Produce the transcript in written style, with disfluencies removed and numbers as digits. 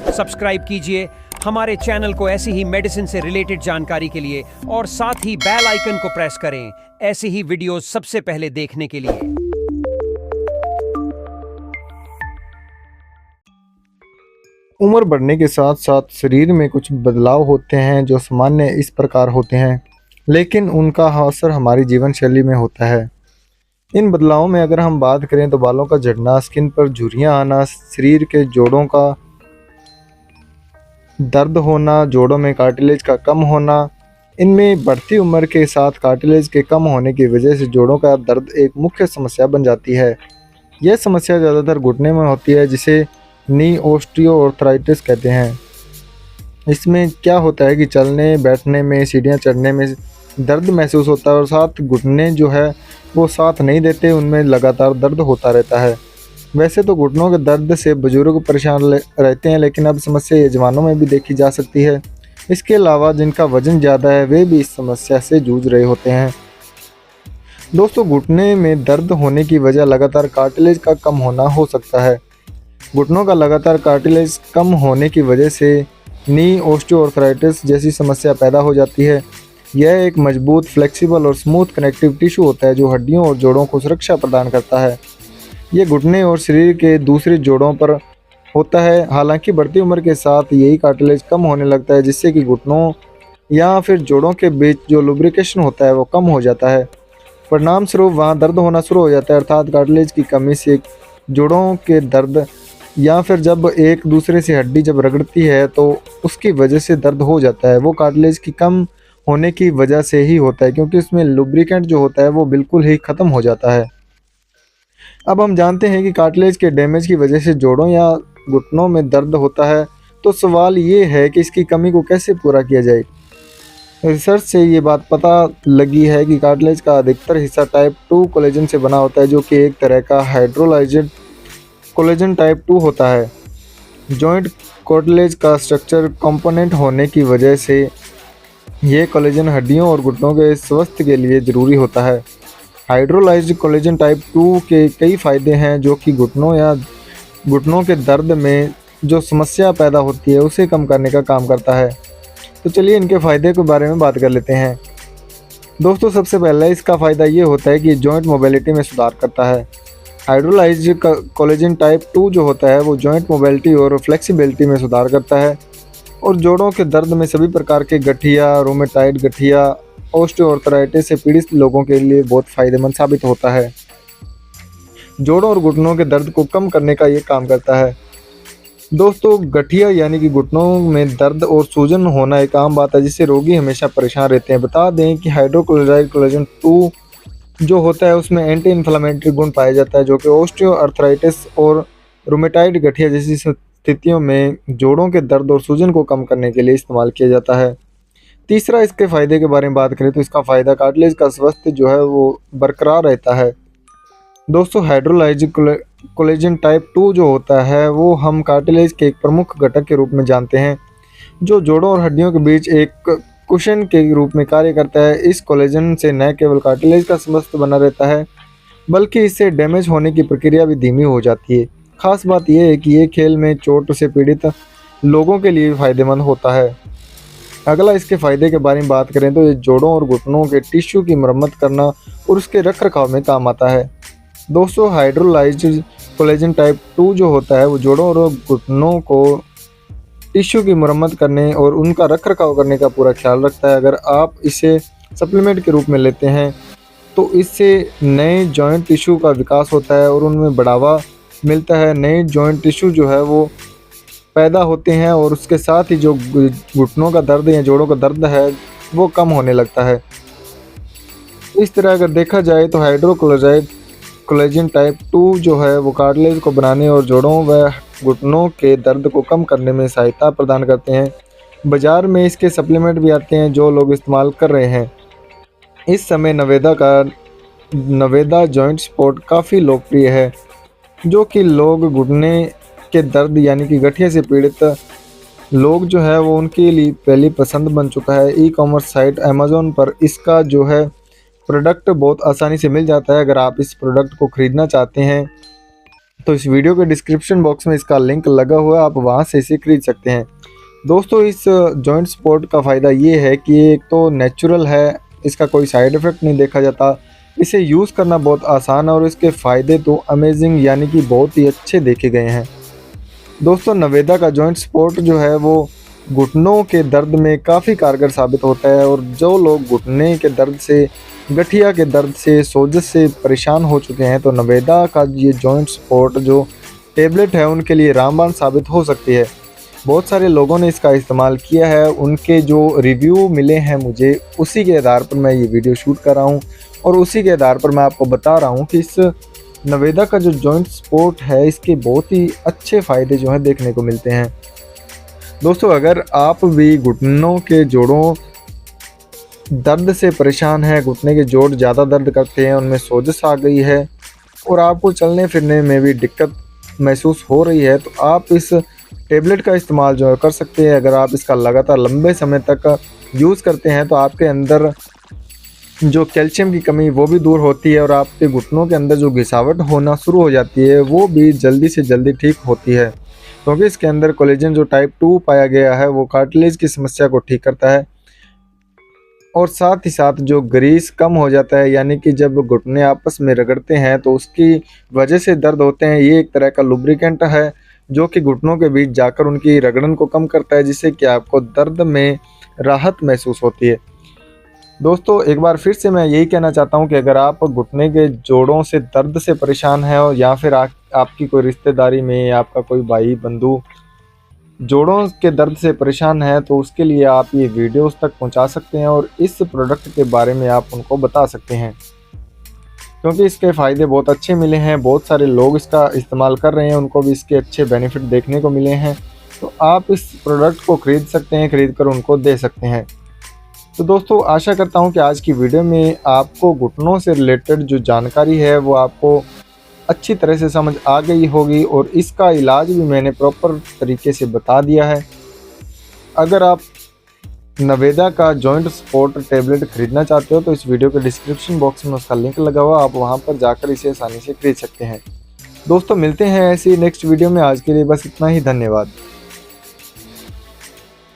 Subscribe कीजिए हमारे channel को ऐसी ही मेडिसिन से रिलेटेड जानकारी के लिए और साथ ही बेल आइकन को प्रेस करें ऐसी ही वीडियोस सबसे पहले देखने के लिए। उम्र बढ़ने के साथ साथ शरीर में कुछ बदलाव होते हैं जो सामान्य इस प्रकार होते हैं, लेकिन उनका असर हमारी जीवन शैली में होता है। इन बदलावों में अगर हम बात करें तो बालों का झड़ना, स्किन पर झुर्रियां आना, शरीर के जोड़ों का दर्द होना, जोड़ों में कार्टिलेज का कम होना। इनमें बढ़ती उम्र के साथ कार्टिलेज के कम होने की वजह से जोड़ों का दर्द एक मुख्य समस्या बन जाती है। यह समस्या ज़्यादातर घुटने में होती है, जिसे नी ऑस्टियोआर्थराइटिस कहते हैं। इसमें क्या होता है कि चलने बैठने में, सीढ़ियाँ चढ़ने में दर्द महसूस होता है और साथ घुटने जो है वो साथ नहीं देते, उनमें लगातार दर्द होता रहता है। वैसे तो घुटनों के दर्द से बुजुर्ग परेशान रहते हैं, लेकिन अब समस्या ये जवानों में भी देखी जा सकती है। इसके अलावा जिनका वजन ज़्यादा है वे भी इस समस्या से जूझ रहे होते हैं। दोस्तों, घुटने में दर्द होने की वजह लगातार कार्टिलेज का कम होना हो सकता है। घुटनों का लगातार कार्टिलेज कम होने की वजह से नी ऑस्टियोआर्थराइटिस जैसी समस्या पैदा हो जाती है। यह एक मजबूत, फ्लेक्सिबल और स्मूथ कनेक्टिव टिश्यू होता है जो हड्डियों और जोड़ों को सुरक्षा प्रदान करता है। ये घुटने और शरीर के दूसरे जोड़ों पर होता है। हालांकि बढ़ती उम्र के साथ यही कार्टिलेज कम होने लगता है, जिससे कि घुटनों या फिर जोड़ों के बीच जो लुब्रिकेशन होता है वो कम हो जाता है। परिणाम स्वरूप वहाँ दर्द होना शुरू हो जाता है, अर्थात कार्टिलेज की कमी से जोड़ों के दर्द या फिर जब एक दूसरे से हड्डी जब रगड़ती है तो उसकी वजह से दर्द हो जाता है। वो कार्टिलेज की कम होने की वजह से ही होता है, क्योंकि उसमें लुब्रिकेंट जो होता है वो बिल्कुल ही ख़त्म हो जाता है। अब हम जानते हैं कि कार्टिलेज के डैमेज की वजह से जोड़ों या घुटनों में दर्द होता है, तो सवाल ये है कि इसकी कमी को कैसे पूरा किया जाए। रिसर्च से ये बात पता लगी है कि कार्टिलेज का अधिकतर हिस्सा टाइप 2 कोलेजन से बना होता है, जो कि एक तरह का हाइड्रोलाइज्ड कोलेजन टाइप 2 होता है। जॉइंट कार्टिलेज का स्ट्रक्चर कंपोनेंट होने की वजह से ये कोलेजन हड्डियों और घुटनों के स्वास्थ्य के लिए ज़रूरी होता है। हाइड्रोलाइज्ड कोलेजन टाइप 2 के कई फ़ायदे हैं, जो कि घुटनों के दर्द में जो समस्या पैदा होती है उसे कम करने का काम करता है। तो चलिए इनके फ़ायदे के बारे में बात कर लेते हैं। दोस्तों, सबसे पहले इसका फ़ायदा ये होता है कि जॉइंट मोबिलिटी में सुधार करता है। हाइड्रोलाइज्ड कोलेजन टाइप 2 जो होता है वो जॉइंट मोबिलिटी और फ्लेक्सिबिलिटी में सुधार करता है और जोड़ों के दर्द में सभी प्रकार के गठिया, रोमेटाइड गठिया, ऑस्टियोआर्थराइटिस से पीड़ित लोगों के लिए बहुत फ़ायदेमंद साबित होता है। जोड़ों और घुटनों के दर्द को कम करने का ये काम करता है। दोस्तों, गठिया यानी कि घुटनों में दर्द और सूजन होना एक आम बात है, जिससे रोगी हमेशा परेशान रहते हैं। बता दें कि हाइड्रोक्लोराइड कोलेजन 2 जो होता है उसमें एंटी इन्फ्लेमेटरी गुण पाया जाता है, जो कि ऑस्टियोआर्थराइटिस और रोमेटाइड गठिया जैसी स्थितियों में जोड़ों के दर्द और सूजन को कम करने के लिए इस्तेमाल किया जाता है। तीसरा, इसके फ़ायदे के बारे में बात करें तो इसका फ़ायदा कार्टिलेज का स्वास्थ्य जो है वो बरकरार रहता है। दोस्तों, हाइड्रोलाइज्ड कोलेजन टाइप 2 जो होता है वो हम कार्टिलेज के एक प्रमुख घटक के रूप में जानते हैं, जो जोड़ों और हड्डियों के बीच एक कुशन के रूप में कार्य करता है। इस कोलेजन से न केवल कार्टिलेज का स्वास्थ्य बना रहता है, बल्कि इससे डैमेज होने की प्रक्रिया भी धीमी हो जाती है। खास बात यह है कि ये खेल में चोट से पीड़ित लोगों के लिए फ़ायदेमंद होता है। अगला, इसके फ़ायदे के बारे में बात करें तो ये जोड़ों और घुटनों के टिश्यू की मरम्मत करना और उसके रखरखाव में काम आता है। दोस्तों, हाइड्रोलाइज्ड कोलेजन टाइप 2 जो होता है वो जोड़ों और घुटनों को टिश्यू की मरम्मत करने और उनका रखरखाव करने का पूरा ख्याल रखता है। अगर आप इसे सप्लीमेंट के रूप में लेते हैं तो इससे नए जॉइंट टिश्यू का विकास होता है और उनमें बढ़ावा मिलता है। नए जॉइंट टिश्यू जो है वो पैदा होते हैं और उसके साथ ही जो घुटनों का दर्द या जोड़ों का दर्द है वो कम होने लगता है। इस तरह अगर देखा जाए तो हाइड्रोक्लोराइड कोलेजन टाइप 2 जो है वो कार्टिलेज को बनाने और जोड़ों व घुटनों के दर्द को कम करने में सहायता प्रदान करते हैं। बाज़ार में इसके सप्लीमेंट भी आते हैं जो लोग इस्तेमाल कर रहे हैं। इस समय नवेदा जॉइंट सपोर्ट काफ़ी लोकप्रिय है, जो कि लोग घुटने के दर्द यानी कि गठिया से पीड़ित लोग जो है वो उनके लिए पहली पसंद बन चुका है। ई-कॉमर्स साइट अमेज़न पर इसका जो है प्रोडक्ट बहुत आसानी से मिल जाता है। अगर आप इस प्रोडक्ट को ख़रीदना चाहते हैं तो इस वीडियो के डिस्क्रिप्शन बॉक्स में इसका लिंक लगा हुआ है, आप वहां से इसे खरीद सकते हैं। दोस्तों इस जॉइंट सपोर्ट का फ़ायदा ये है कि एक तो नेचुरल है, इसका कोई साइड इफ़ेक्ट नहीं देखा जाता, इसे यूज़ करना बहुत आसान है और इसके फ़ायदे तो अमेजिंग यानी कि बहुत ही अच्छे देखे गए हैं। दोस्तों नवेदा का जॉइंट सपोर्ट जो है वो घुटनों के दर्द में काफ़ी कारगर साबित होता है और जो लोग घुटने के दर्द से, गठिया के दर्द से, सोजश से परेशान हो चुके हैं तो नवेदा का ये जॉइंट सपोर्ट जो टेबलेट है उनके लिए रामबाण साबित हो सकती है। बहुत सारे लोगों ने इसका इस्तेमाल किया है, उनके जो रिव्यू मिले हैं मुझे, उसी के आधार पर मैं ये वीडियो शूट कर रहा हूँ और उसी के आधार पर मैं आपको बता रहा हूँ कि इस नवेदा का जो जॉइंट सपोर्ट है इसके बहुत ही अच्छे फ़ायदे जो हैं देखने को मिलते हैं। दोस्तों अगर आप भी घुटनों के जोड़ों दर्द से परेशान हैं, घुटने के जोड़ ज़्यादा दर्द करते हैं, उनमें सोजश आ गई है और आपको चलने फिरने में भी दिक्कत महसूस हो रही है, तो आप इस टेबलेट का इस्तेमाल जो है कर सकते हैं। अगर आप इसका लगातार लंबे समय तक यूज़ करते हैं तो आपके अंदर जो कैल्शियम की कमी वो भी दूर होती है और आपके घुटनों के अंदर जो घिसावट होना शुरू हो जाती है वो भी जल्दी से जल्दी ठीक होती है, क्योंकि इसके अंदर कोलेजन जो टाइप 2 पाया गया है वो कार्टिलेज की समस्या को ठीक करता है और साथ ही साथ जो ग्रीस कम हो जाता है, यानी कि जब घुटने आपस में रगड़ते हैं तो उसकी वजह से दर्द होते हैं, ये एक तरह का लुब्रिकेंट है जो कि घुटनों के बीच जाकर उनकी रगड़न को कम करता है, जिससे कि आपको दर्द में राहत महसूस होती है। दोस्तों एक बार फिर से मैं यही कहना चाहता हूं कि अगर आप घुटने के जोड़ों से दर्द से परेशान हैं और या फिर आपकी कोई रिश्तेदारी में आपका कोई भाई बंधु जोड़ों के दर्द से परेशान है तो उसके लिए आप ये वीडियोस तक पहुंचा सकते हैं और इस प्रोडक्ट के बारे में आप उनको बता सकते हैं, क्योंकि इसके फ़ायदे बहुत अच्छे मिले हैं। बहुत सारे लोग इसका इस्तेमाल कर रहे हैं, उनको भी इसके अच्छे बेनिफिट देखने को मिले हैं, तो आप इस प्रोडक्ट को ख़रीद सकते हैं, ख़रीद कर उनको दे सकते हैं। तो दोस्तों आशा करता हूं कि आज की वीडियो में आपको घुटनों से रिलेटेड जो जानकारी है वो आपको अच्छी तरह से समझ आ गई होगी और इसका इलाज भी मैंने प्रॉपर तरीके से बता दिया है। अगर आप नवेदा का जॉइंट सपोर्ट टेबलेट खरीदना चाहते हो तो इस वीडियो के डिस्क्रिप्शन बॉक्स में उसका लिंक लगा हुआ, आप वहां पर जाकर इसे आसानी से खरीद सकते हैं। दोस्तों मिलते हैं ऐसी नेक्स्ट वीडियो में, आज के लिए बस इतना ही, धन्यवाद।